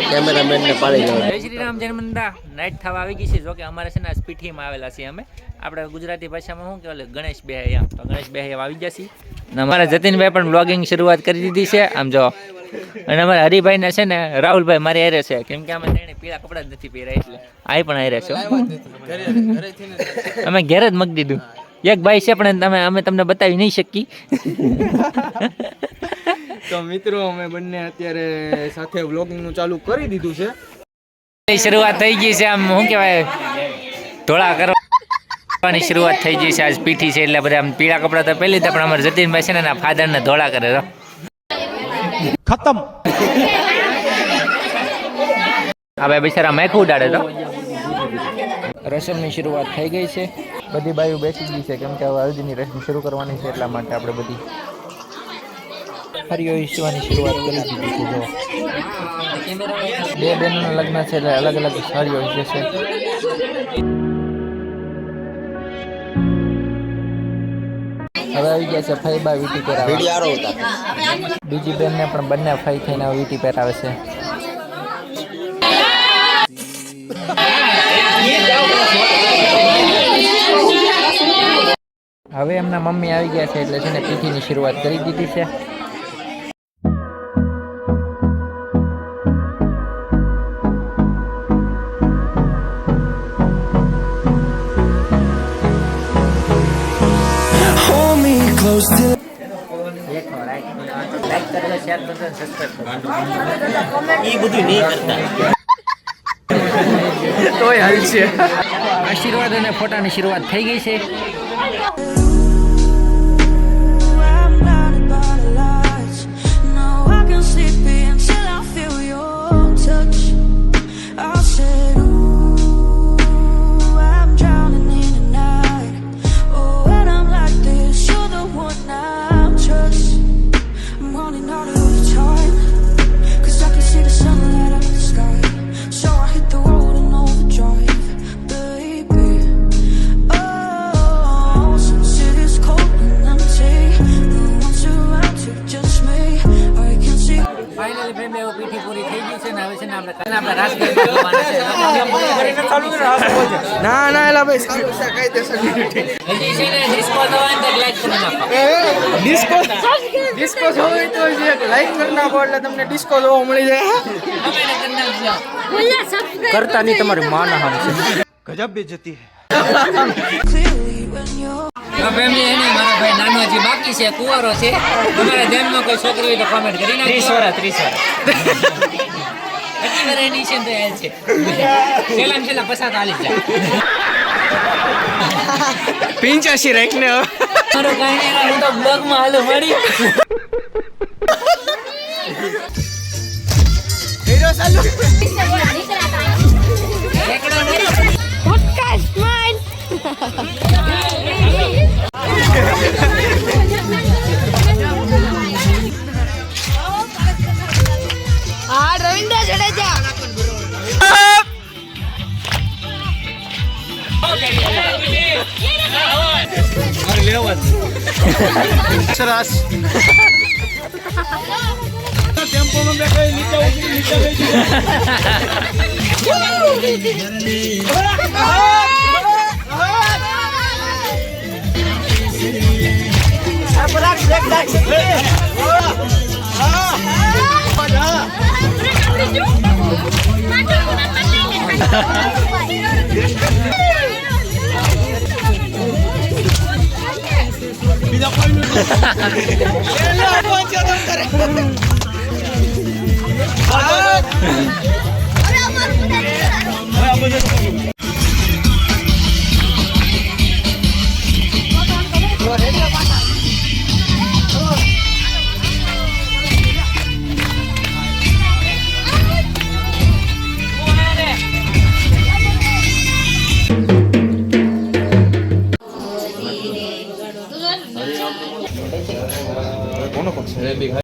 Cameraman ને પાડી લો. જય શ્રી રામ જન્મદા નાઈટ થવા આવી ગઈ છે. જો કે અમારે છે ને પીઠીમાં આવેલા છીએ અમે. આપણે ગુજરાતી ભાષામાં શું કહેવાય ગણેશ બેહૈયા. તો ગણેશ બેહૈયા આવી જશે ને અમારા જતીનભાઈ પણ બ્લોગિંગ શરૂઆત કરી દીધી છે. આમ જો અને અમારા હરિભાઈ ને છે ને રાહુલભાઈ મારી હારે છે. કેમ કે અમે તેને પીળા કપડા જ નથી પહેર્યા એટલે આ પણ હારે છે. અમે ઘેર જ મૂકી દીધું. એક ભાઈ છે પણ અમે તમને બતાવી નહીં શકી. તો મિત્રો અમે બંને અત્યારે સાથે વ્લોગિંગ નું ચાલુ કરી દીધું છે. શરૂઆત થઈ ગઈ છે. આમ શું કહેવાય ધોળા કરવાની શરૂઆત થઈ ગઈ છે. આજ પીઠી છે એટલે બધા આમ પીળા કપડા તો પહેરી લીધા પણ અમારા જતીનભાઈ છે ને ફાધર ને ધોળા કરે તો ખતમ. આ ભાઈ બિચારા મેખું ઉડાડે તો રસમની શરૂઆત થઈ ગઈ છે. બધી બાઈઓ બેસી ગઈ છે કેમ કે હવે હલ્દીની રસમ શરૂ કરવાની છે એટલા માટે આપણે બધી હરિયો ઈસવાની શરૂઆત કરી દીધી છે. જો બે બહેનોના લગ્ન છે એટલે અલગ અલગ હરિયો ઈસે છે. હવે આવી ગયા છે ફઈબા વીટી પહેરાવે. બીજી બેનને પણ બંને ફઈ થઈને વીટી પહેરાવે છે. હવે એમના મમ્મી આવી ગયા છે એટલે છે ને પીઠીની શરૂઆત કરી દીધી છે. આશીર્વાદ અને ફોટાની શરૂઆત થઈ ગઈ છે. ના એલા ભાઈ સારું છે કાયદેસર ડિસ્કો જોવે તો લાઈક કરી નાખો એટલે તમને ડિસ્કો જોવા મળી જાય. કરતા નહીં તમારી માના હામ છે. ગજબ બેજતી ફેમિલી એને મારો ભાઈ નાનો હજી બાકી છે કુંવારો છે. તમારા ધ્યાનમાં કોઈ છોકરી હોય તો કોમેન્ટ કરી નાખો. 30 વર્ષ એની છે તો એલ છે છેલ્લા પસાર આલી જાય 85 રાખને મારો કાઈ નહીં હું તો બ્લોગ માં હાલો મળી હીરો ચાલુ એકડો નહીં podcast smile રવિન્દ્ર જડેજા સરસ ટેમ્પો માં બેઠો નીચે બીજા કોઈ નથી